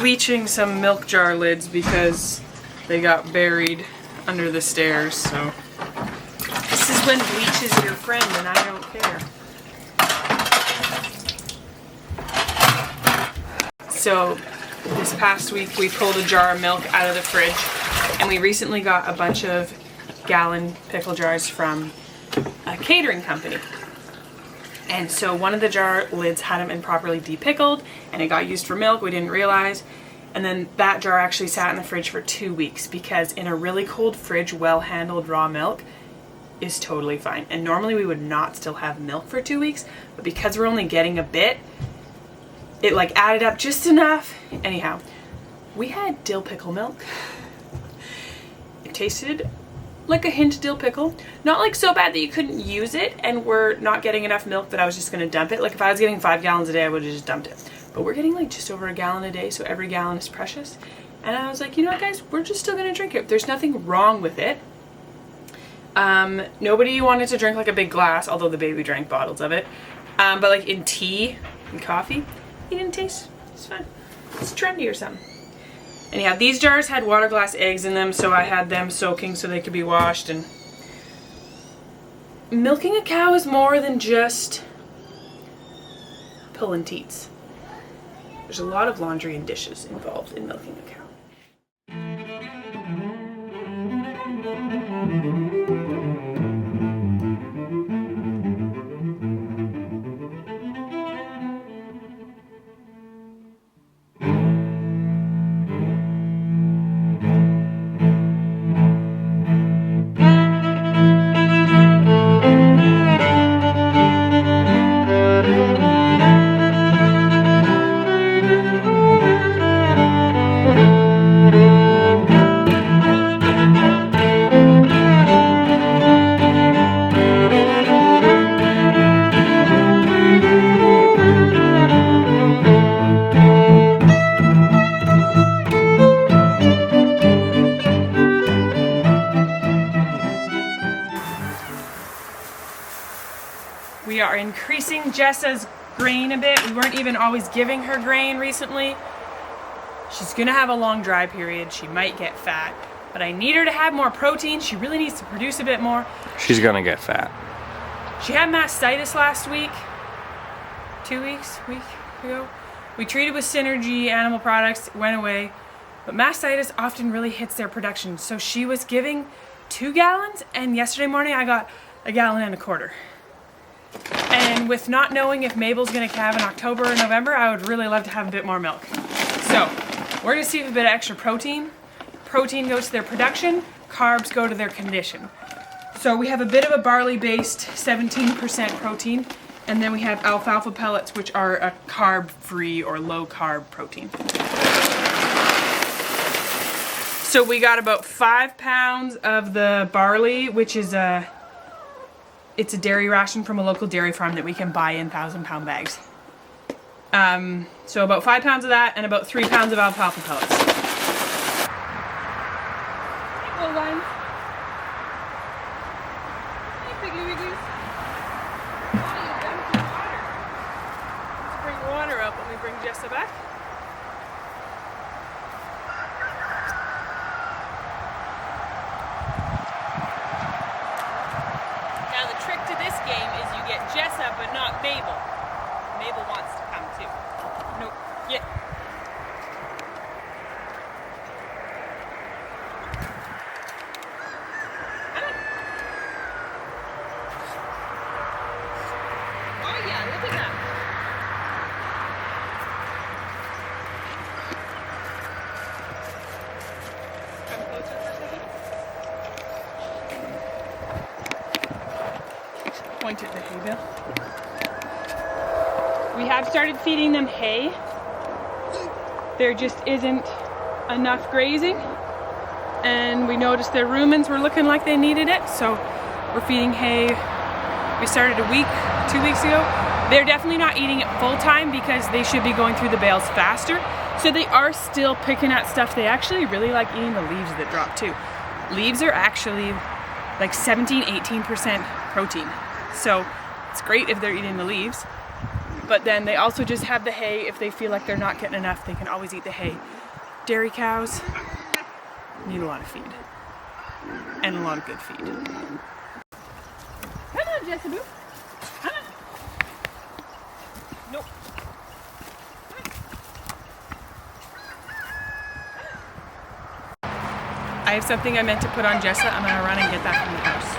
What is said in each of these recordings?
bleaching some milk jar lids because they got buried under the stairs, so. This is when bleach is your friend and I don't care. So this past week we pulled a jar of milk out of the fridge, and we recently got a bunch of gallon pickle jars from a catering company. And so one of the jar lids hadn't been properly depickled and it got used for milk, we didn't realize. And then that jar actually sat in the fridge for 2 weeks because in a really cold fridge, well-handled raw milk is totally fine. And normally we would not still have milk for 2 weeks, but because we're only getting a bit, it like added up just enough. Anyhow, we had dill pickle milk. It tasted like a hint of dill pickle. Not like so bad that you couldn't use it, and we're not getting enough milk that I was just gonna dump it. Like if I was getting 5 gallons a day, I would have just dumped it. But we're getting like just over a gallon a day, so every gallon is precious. And I was like, you know what guys, we're just still gonna drink it. There's nothing wrong with it. Nobody wanted to drink like a big glass, although the baby drank bottles of it. But like in tea and coffee, it didn't taste, it's fine. It's trendy or something. Anyhow, these jars had water glass eggs in them, so I had them soaking so they could be washed. And milking a cow is more than just pulling teats. There's a lot of laundry and dishes involved in milking a cow. We are increasing Jessa's grain a bit. We weren't even always giving her grain recently. She's gonna have a long dry period. She might get fat, but I need her to have more protein. She really needs to produce a bit more. She's gonna get fat. She had mastitis last week, 2 weeks, week ago. We treated with Synergy animal products, it went away, but mastitis often really hits their production. So she was giving 2 gallons, and yesterday morning I got 1.25 gallons. And with not knowing if Mabel's gonna calve in October or November, I would really love to have a bit more milk. So we're gonna see a bit of extra protein. Protein goes to their production, carbs go to their condition. So we have a bit of a barley-based 17% protein, and then we have alfalfa pellets, which are a carb-free or low-carb protein. So we got about 5 pounds of the barley, which is it's a dairy ration from a local dairy farm that we can buy in 1,000-pound bags. So about 5 pounds of that and about 3 pounds of alfalfa pellets. Hey, little one. Hey, Piggly Wigglies. Oh, you empty water. Let's bring water up when we bring Jessa back. Now the trick to this game is you get Jessa but not Mabel. Mabel wants to come too. Nope. Yeah. Oh yeah, look at that. Come closer for a second. Point at the hay bale. We have started feeding them hay. There just isn't enough grazing, and we noticed their rumens were looking like they needed it, so we're feeding hay. We started 2 weeks ago. They're definitely not eating it full time because they should be going through the bales faster, so they are still picking at stuff. They actually really like eating the leaves that drop too. Leaves are actually like 17-18% protein, so it's great if they're eating the leaves. But then they also just have the hay. If they feel like they're not getting enough, they can always eat the hay. dairy cows need a lot of feed. And a lot of good feed. Come on, Jessica. Come on. Nope. I have something I meant to put on Jessa. I'm gonna run and get that from the house.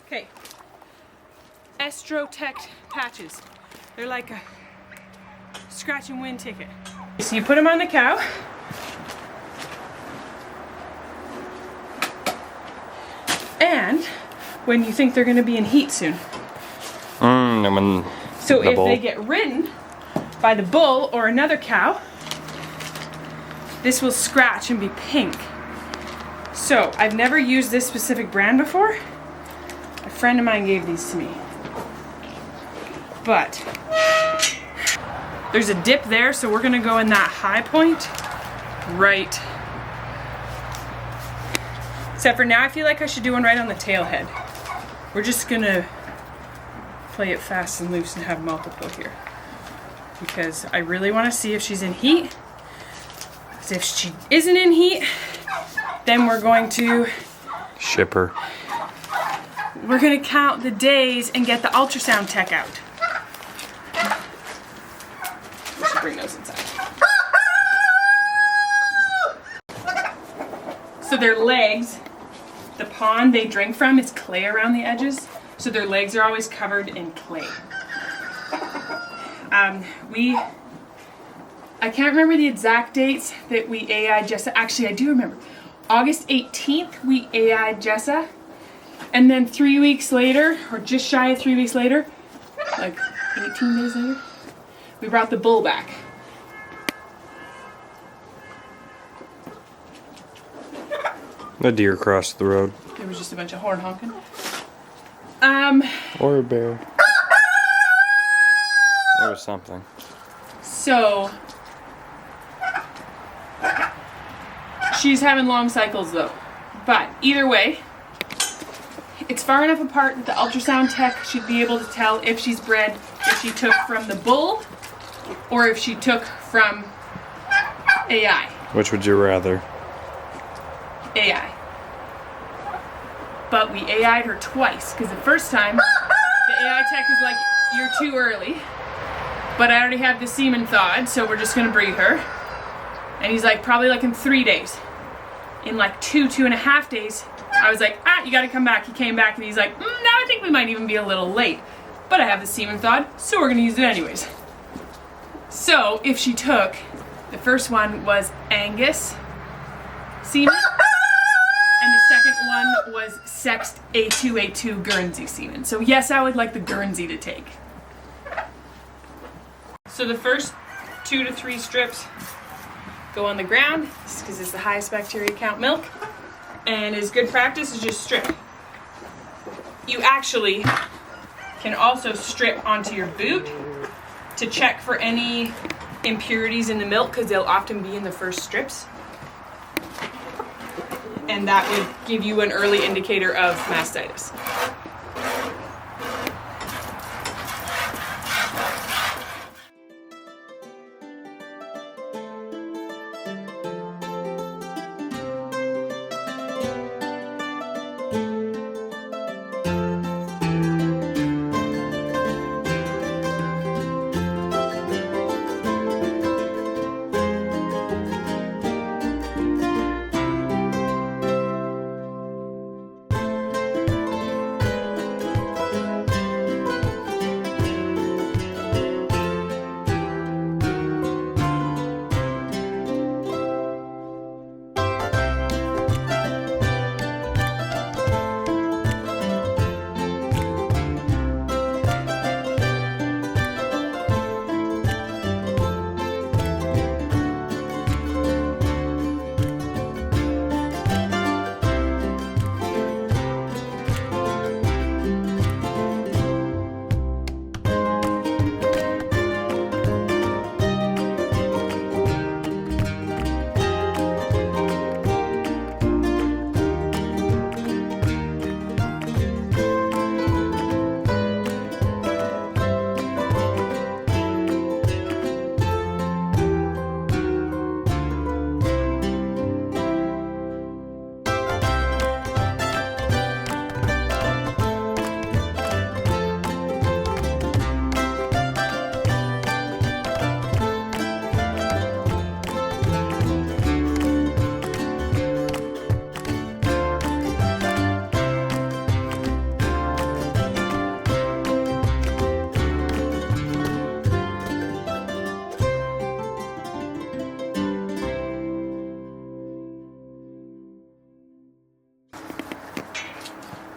Okay. Estrotect patches. They're like a scratch and win ticket. So you put them on the cow. And when you think they're gonna be in heat soon. So if they get ridden by the bull or another cow, this will scratch and be pink. So I've never used this specific brand before. A friend of mine gave these to me. But there's a dip there, so we're gonna go in that high point right. Except for now I feel like I should do one right on the tail head. We're just gonna play it fast and loose and have multiple here. Because I really wanna see if she's in heat. Because if she isn't in heat, then we're going to ship her. We're gonna count the days and get the ultrasound tech out. We should bring those inside. So their legs, the pond they drink from, is clay around the edges. So their legs are always covered in clay. I can't remember the exact dates that we AI'd Jessa. Actually, I do remember. August 18th, we AI'd Jessa. And then 3 weeks later, or just shy of 3 weeks later, like 18 days later, we brought the bull back. A deer crossed the road. There was just a bunch of horn honking. Or a bear. There was something. So, she's having long cycles though. But either way, it's far enough apart that the ultrasound tech should be able to tell if she's bred, if she took from the bull, or if she took from AI. Which would you rather? AI. But we AI'd her twice, because the first time, the AI tech was like, you're too early. But I already have the semen thawed, so we're just gonna breathe her. And he's like, probably like in 3 days. In like 2.5 days, I was like, you gotta come back. He came back and he's like, no, I think we might even be a little late. But I have the semen thawed, so we're gonna use it anyways. So if she took, the first one was Angus semen, and the second one was sexed A2 Guernsey semen. So yes, I would like the Guernsey to take. So the first 2 to 3 strips go on the ground, because it's the highest bacteria count milk, and as good practice is just strip. You actually can also strip onto your boot to check for any impurities in the milk, because they'll often be in the first strips. And that would give you an early indicator of mastitis.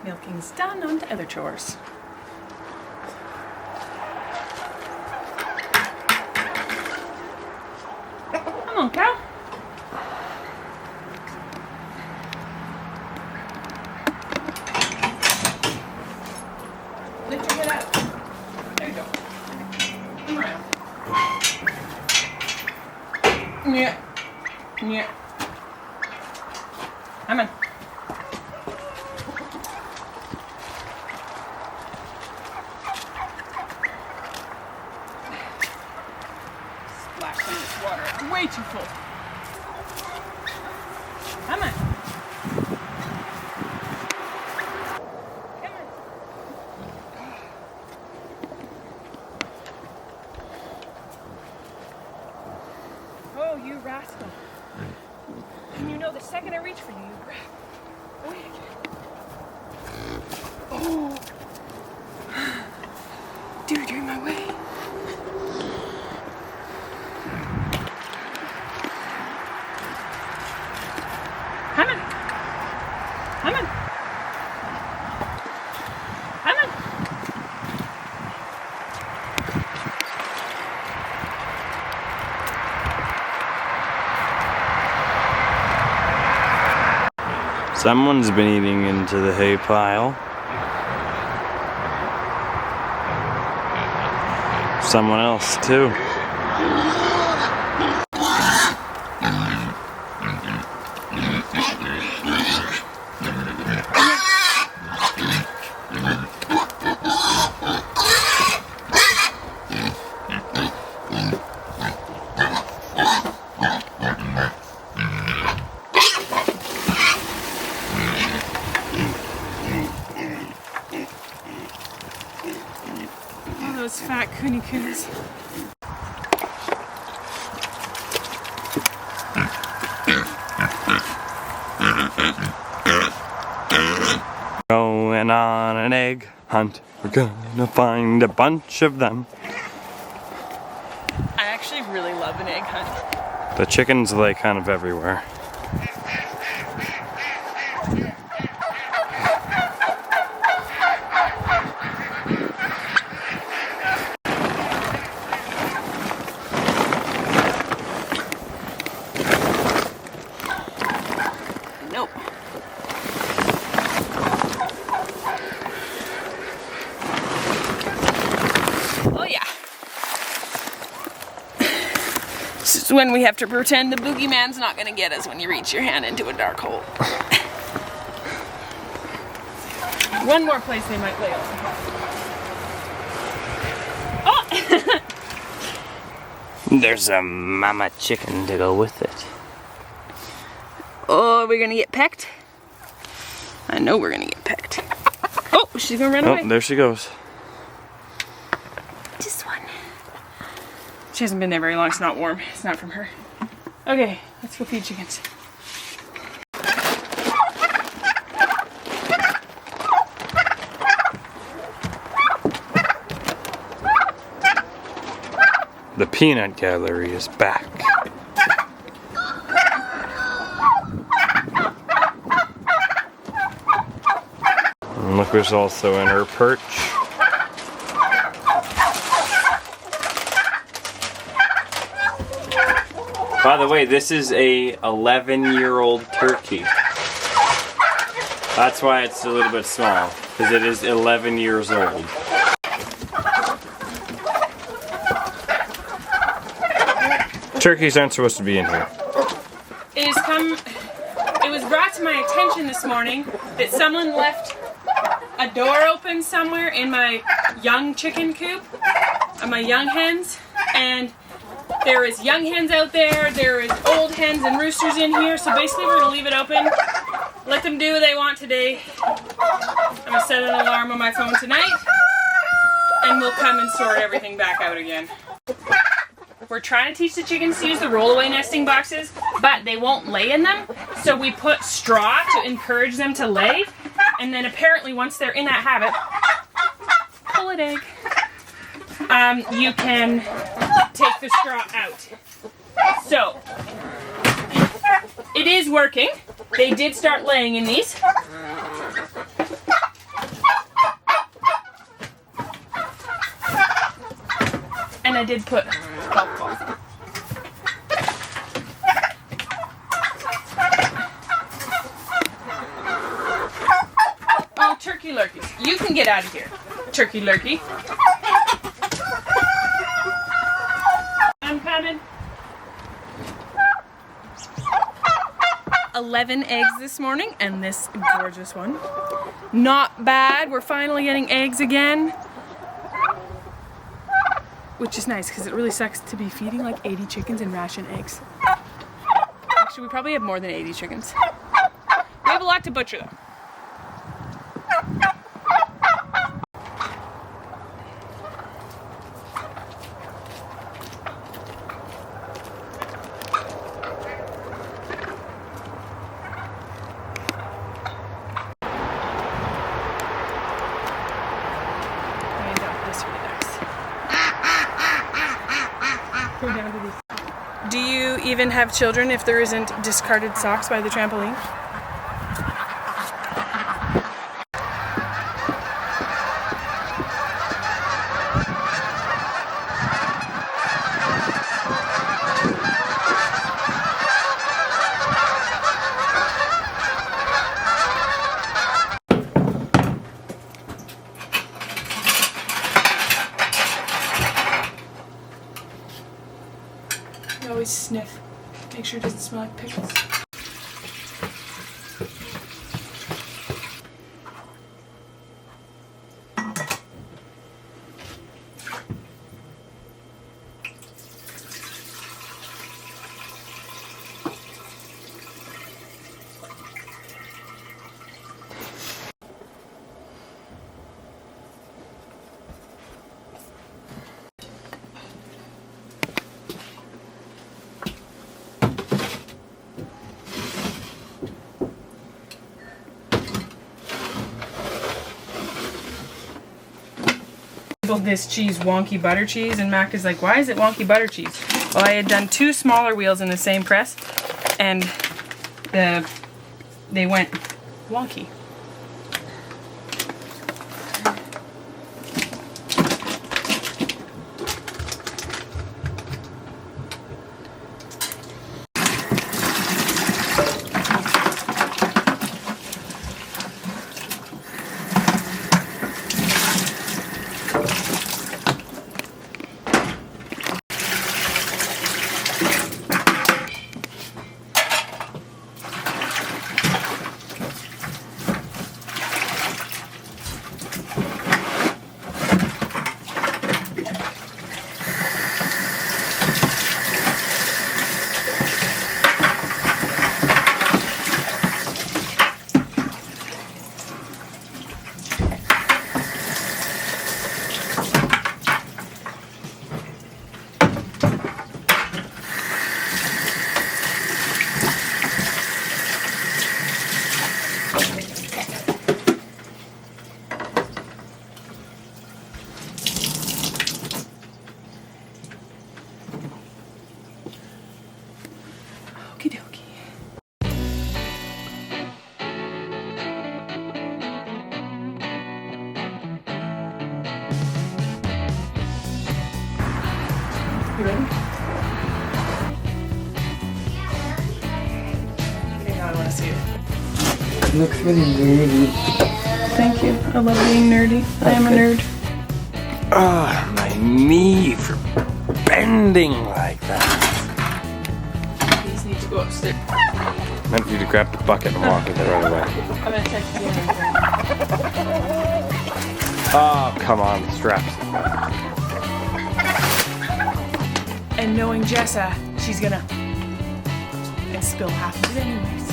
Milking's done, on to other chores. Come on, cow. Lift your head up. There you go. Come around. Yeah. Yeah. Come on. Splashing this water. It's way too full. Come on. Come on. Oh, you rascal. And you know the second I reach for you, you grab. Wait. Oh. Dude, you're in my way. Come on. Come on. Come on. Someone's been eating into the hay pile. Someone else too. Those fat coony coons. Going on an egg hunt. We're gonna find a bunch of them. I actually really love an egg hunt. The chickens lay kind of everywhere. Nope. Oh yeah. This is when we have to pretend the boogeyman's not gonna get us when you reach your hand into a dark hole. One more place they might lay on. Oh! There's a mama chicken to go with it. Oh, are we gonna get pecked? I know we're gonna get pecked. Oh, she's gonna run away. Oh, there she goes. Just one. She hasn't been there very long. It's not warm. It's not from her. Okay, let's go feed chickens. The peanut gallery is back. And look who's also in her perch. By the way, this is a 11-year-old turkey. That's why it's a little bit small, because it is 11 years old. Turkeys aren't supposed to be in here. It was brought to my attention this morning that someone left a door open somewhere in my young chicken coop, my young hens, and there is young hens out there, there is old hens and roosters in here, so basically we're gonna leave it open, let them do what they want today. I'm gonna set an alarm on my phone tonight, and we'll come and sort everything back out again. We're trying to teach the chickens to use the rollaway nesting boxes, but they won't lay in them, so we put straw to encourage them to lay, and then apparently once they're in that habit, pull it egg, you can take the straw out. So, it is working. They did start laying in these. I did put golf balls. Oh, turkey lurkeys. You can get out of here, turkey lurkey. I'm coming. 11 eggs this morning, and this gorgeous one. Not bad. We're finally getting eggs again. Which is nice, because it really sucks to be feeding like 80 chickens and ration eggs. Actually, we probably have more than 80 chickens. We have a lot to butcher though. Do you even have children if there isn't discarded socks by the trampoline? Always sniff. Make sure it doesn't smell like pickles. This cheese wonky butter cheese, and Mac is like, why is it wonky butter cheese? Well, I had done 2 smaller wheels in the same press and they went wonky. Okie dokie. You ready? Okay, now I want to see it. Looks really nerdy. Thank you. I love being nerdy. I am a nerd. Ah, my knee for bending like that. These need to go upstairs. Meant for you to grab the bucket and walk with it right away. I'm gonna text you. Oh, come on, the straps. And knowing Jessa, she's gonna spill half of it anyways.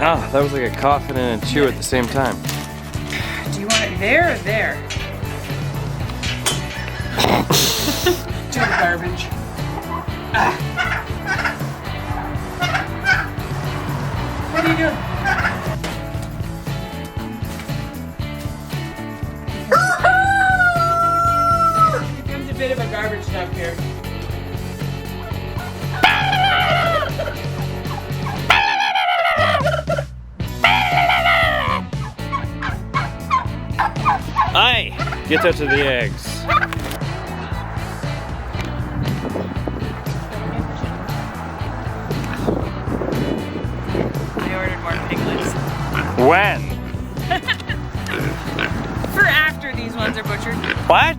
Oh, that was like a cough and a chew at the same time. Do you want it there or there? To the garbage. What are you doing? Here comes a bit of a garbage dump here. Get out to the eggs. I ordered more piglets. When? For after these ones are butchered. What?